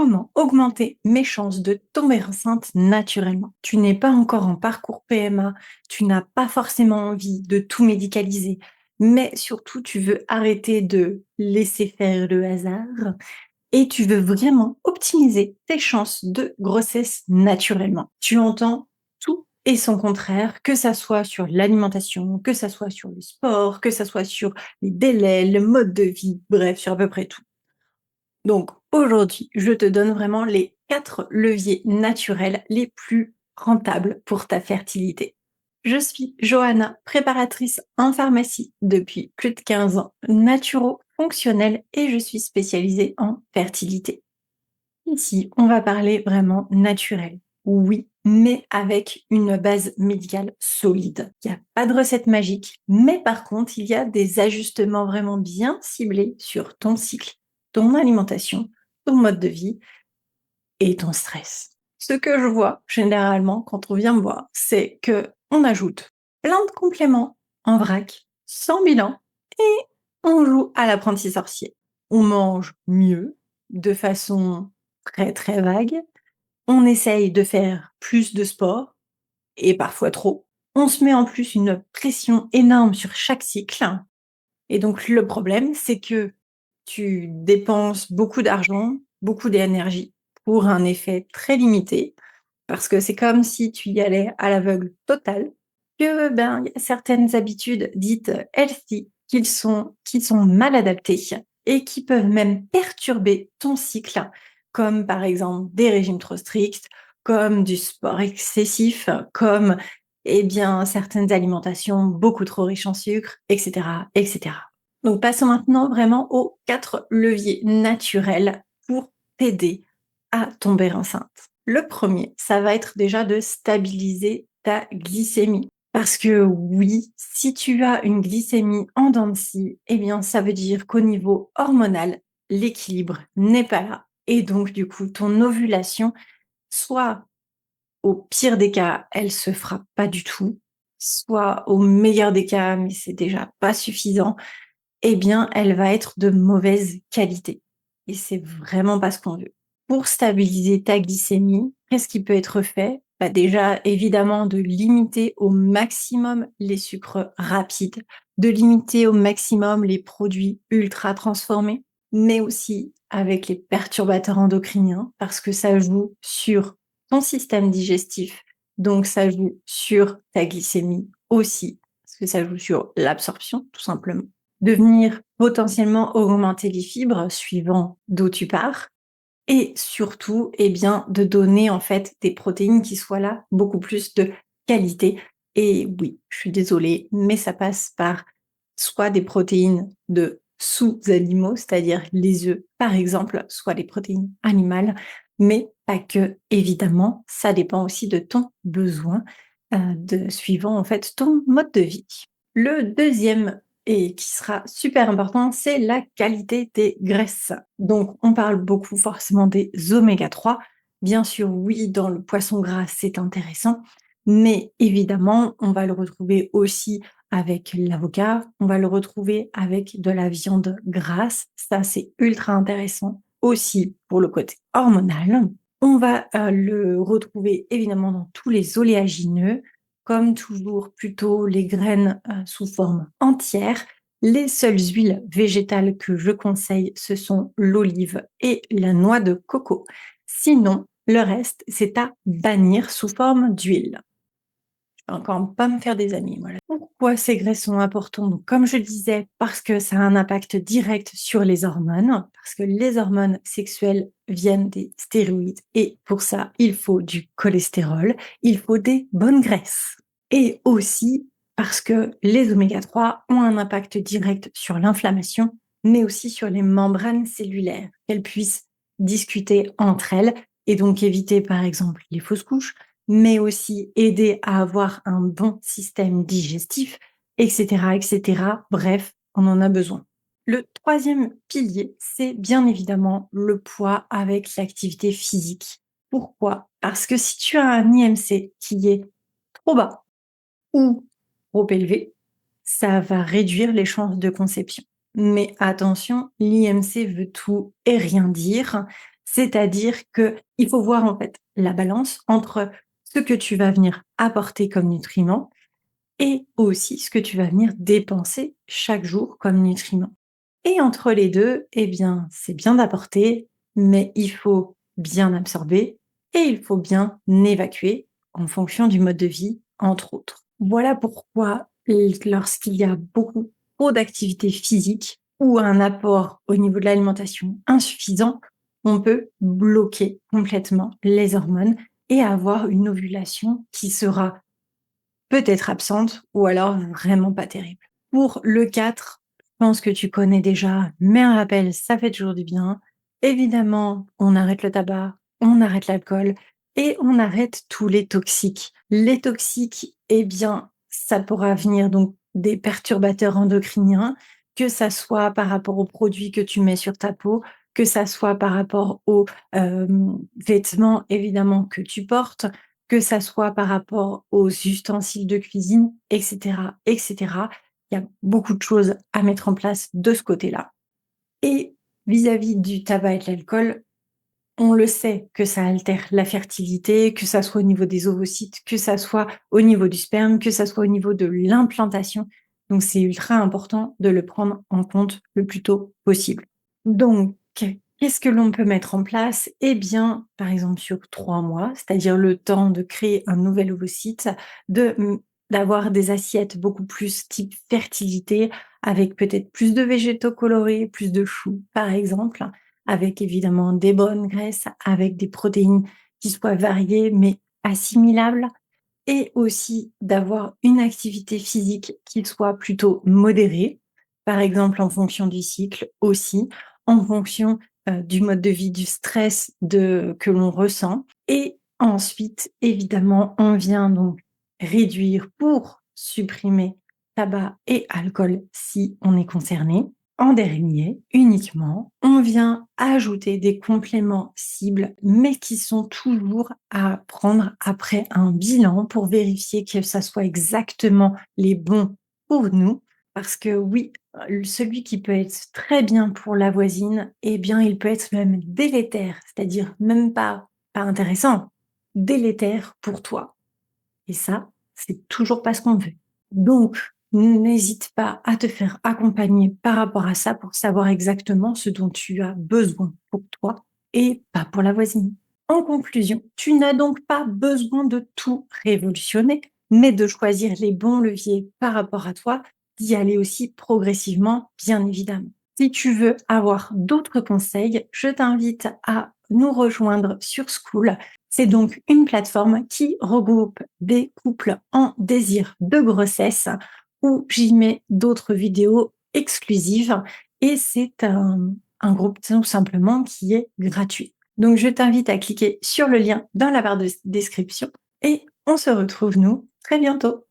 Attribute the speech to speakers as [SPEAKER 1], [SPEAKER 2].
[SPEAKER 1] Comment augmenter mes chances de tomber enceinte naturellement? Tu n'es pas encore en parcours PMA, tu n'as pas forcément envie de tout médicaliser, mais surtout tu veux arrêter de laisser faire le hasard et tu veux vraiment optimiser tes chances de grossesse naturellement. Tu entends tout et son contraire, que ça soit sur l'alimentation, que ça soit sur le sport, que ça soit sur les délais, le mode de vie, bref, sur à peu près tout. Donc aujourd'hui, je te donne vraiment les 4 leviers naturels les plus rentables pour ta fertilité. Je suis Johanna, préparatrice en pharmacie depuis plus de 15 ans, naturo-fonctionnelle et je suis spécialisée en fertilité. Ici, on va parler vraiment naturel. Oui, mais avec une base médicale solide. Il n'y a pas de recette magique, mais par contre, il y a des ajustements vraiment bien ciblés sur ton cycle, ton alimentation, ton mode de vie et ton stress. Ce que je vois généralement quand on vient me voir, c'est que on ajoute plein de compléments en vrac, sans bilan, et on joue à l'apprenti sorcier. On mange mieux, de façon très très vague. On essaye de faire plus de sport, et parfois trop. On se met en plus une pression énorme sur chaque cycle. Et donc le problème, c'est que tu dépenses beaucoup d'argent, beaucoup d'énergie pour un effet très limité, parce que c'est comme si tu y allais à l'aveugle total, que ben il y a certaines habitudes dites healthy qui sont mal adaptées et qui peuvent même perturber ton cycle, comme par exemple des régimes trop stricts, comme du sport excessif, comme certaines alimentations beaucoup trop riches en sucre, etc., etc. Donc passons maintenant vraiment aux 4 leviers naturels pour t'aider à tomber enceinte. Le premier, ça va être déjà de stabiliser ta glycémie. Parce que oui, si tu as une glycémie en dents de scie, eh bien ça veut dire qu'au niveau hormonal, l'équilibre n'est pas là. Et donc du coup, ton ovulation, soit au pire des cas, elle se fera pas du tout, soit au meilleur des cas, mais c'est déjà pas suffisant, eh bien, elle va être de mauvaise qualité. Et c'est vraiment pas ce qu'on veut. Pour stabiliser ta glycémie, qu'est-ce qui peut être fait? Bah déjà, évidemment, de limiter au maximum les sucres rapides, de limiter au maximum les produits ultra transformés, mais aussi avec les perturbateurs endocriniens, parce que ça joue sur ton système digestif, donc ça joue sur ta glycémie aussi, parce que ça joue sur l'absorption, tout simplement de venir potentiellement augmenter les fibres suivant d'où tu pars et surtout, de donner en fait des protéines qui soient là, beaucoup plus de qualité. Et oui, je suis désolée, mais ça passe par soit des protéines de sous-animaux, c'est-à-dire les œufs par exemple, soit des protéines animales, mais pas que, évidemment, ça dépend aussi de ton besoin, suivant en fait ton mode de vie. Le deuxième et qui sera super important, c'est la qualité des graisses. Donc, on parle beaucoup forcément des oméga 3. Bien sûr, oui, dans le poisson gras, c'est intéressant, mais évidemment, on va le retrouver aussi avec l'avocat, on va le retrouver avec de la viande grasse. Ça, c'est ultra intéressant aussi pour le côté hormonal. On va le retrouver évidemment dans tous les oléagineux, comme toujours plutôt les graines sous forme entière. Les seules huiles végétales que je conseille, ce sont l'olive et la noix de coco. Sinon, le reste, c'est à bannir sous forme d'huile. Je vais encore pas me faire des amis, voilà. Pourquoi ces graisses sont importantes? Donc, comme je le disais, parce que ça a un impact direct sur les hormones, parce que les hormones sexuelles viennent des stéroïdes et pour ça, il faut du cholestérol, il faut des bonnes graisses. Et aussi parce que les oméga 3 ont un impact direct sur l'inflammation, mais aussi sur les membranes cellulaires, qu'elles puissent discuter entre elles et donc éviter par exemple les fausses couches, mais aussi aider à avoir un bon système digestif, etc., etc. Bref, on en a besoin. Le troisième pilier, c'est bien évidemment le poids avec l'activité physique. Pourquoi? Parce que si tu as un IMC qui est trop bas ou trop élevé, ça va réduire les chances de conception. Mais attention, l'IMC veut tout et rien dire. C'est-à-dire qu'il faut voir en fait la balance entre ce que tu vas venir apporter comme nutriments et aussi ce que tu vas venir dépenser chaque jour comme nutriments. Et entre les 2, eh bien, c'est bien d'apporter, mais il faut bien absorber et il faut bien évacuer en fonction du mode de vie, entre autres. Voilà pourquoi lorsqu'il y a beaucoup trop d'activité physique ou un apport au niveau de l'alimentation insuffisant, on peut bloquer complètement les hormones et avoir une ovulation qui sera peut-être absente ou alors vraiment pas terrible. Pour le 4, je pense que tu connais déjà, mais un rappel, ça fait toujours du bien. Évidemment, on arrête le tabac, on arrête l'alcool et on arrête tous les toxiques. Les toxiques, eh bien, ça pourra venir donc des perturbateurs endocriniens, que ça soit par rapport aux produits que tu mets sur ta peau, que ça soit par rapport aux vêtements évidemment que tu portes, que ça soit par rapport aux ustensiles de cuisine, et cetera, et cetera. Il y a beaucoup de choses à mettre en place de ce côté-là. Et vis-à-vis du tabac et de l'alcool, on le sait que ça altère la fertilité, que ça soit au niveau des ovocytes, que ça soit au niveau du sperme, que ça soit au niveau de l'implantation. Donc c'est ultra important de le prendre en compte le plus tôt possible. Donc, qu'est-ce que l'on peut mettre en place? Eh bien, par exemple, sur 3 mois, c'est-à-dire le temps de créer un nouvel ovocyte, de, d'avoir des assiettes beaucoup plus type fertilité, avec peut-être plus de végétaux colorés, plus de choux, par exemple, avec évidemment des bonnes graisses, avec des protéines qui soient variées mais assimilables et aussi d'avoir une activité physique qui soit plutôt modérée, par exemple en fonction du cycle aussi, en fonction, du mode de vie, du stress que l'on ressent et ensuite évidemment, on vient donc réduire pour supprimer tabac et alcool si on est concerné. En dernier, uniquement, on vient ajouter des compléments cibles, mais qui sont toujours à prendre après un bilan pour vérifier que ça soit exactement les bons pour nous. Parce que oui, celui qui peut être très bien pour la voisine, eh bien, il peut être même délétère, c'est-à-dire même pas intéressant, délétère pour toi. Et ça, c'est toujours pas ce qu'on veut. Donc, n'hésite pas à te faire accompagner par rapport à ça pour savoir exactement ce dont tu as besoin pour toi et pas pour la voisine. En conclusion, tu n'as donc pas besoin de tout révolutionner, mais de choisir les bons leviers par rapport à toi, d'y aller aussi progressivement, bien évidemment. Si tu veux avoir d'autres conseils, je t'invite à nous rejoindre sur School. C'est donc une plateforme qui regroupe des couples en désir de grossesse où j'y mets d'autres vidéos exclusives et c'est un groupe tout simplement qui est gratuit. Donc je t'invite à cliquer sur le lien dans la barre de description et on se retrouve nous très bientôt.